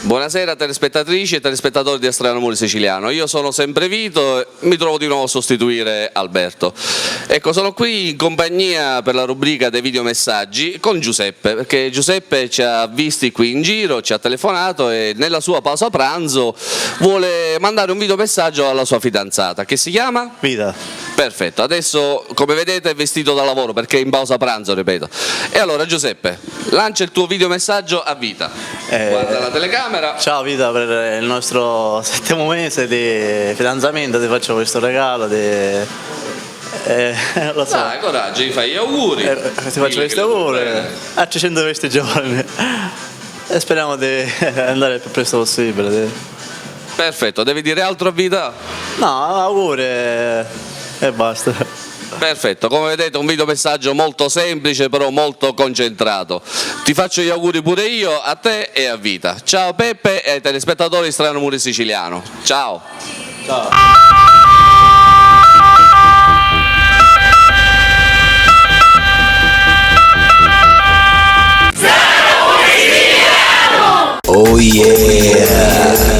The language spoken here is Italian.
Buonasera telespettatrici e telespettatori di Strano Amore Siciliano, io sono sempre Vito e mi trovo di nuovo a sostituire Alberto. Ecco, sono qui in compagnia per la rubrica dei videomessaggi con Giuseppe, perché Giuseppe ci ha visti qui in giro, ci ha telefonato e nella sua pausa pranzo vuole mandare un videomessaggio alla sua fidanzata, che si chiama? Vita. Perfetto, adesso come vedete è vestito da lavoro perché è in pausa pranzo, ripeto. E allora Giuseppe, lancia il tuo videomessaggio a Vita. Guarda la telecamera. Ciao Vita, per il nostro 7° mese di fidanzamento ti faccio questo regalo lo so. Dai, coraggio, gli fai gli auguri. Ti faccio questi auguri a 320 giorni e speriamo di andare il più presto possibile. Perfetto, devi dire altro a Vita? No, auguri e basta. Perfetto, come vedete un videomessaggio molto semplice però molto concentrato. Ti faccio gli auguri pure io, a te e a Vita. Ciao Peppe e ai telespettatori di Strano Amore Siciliano. Ciao. Ciao. Oh yeah!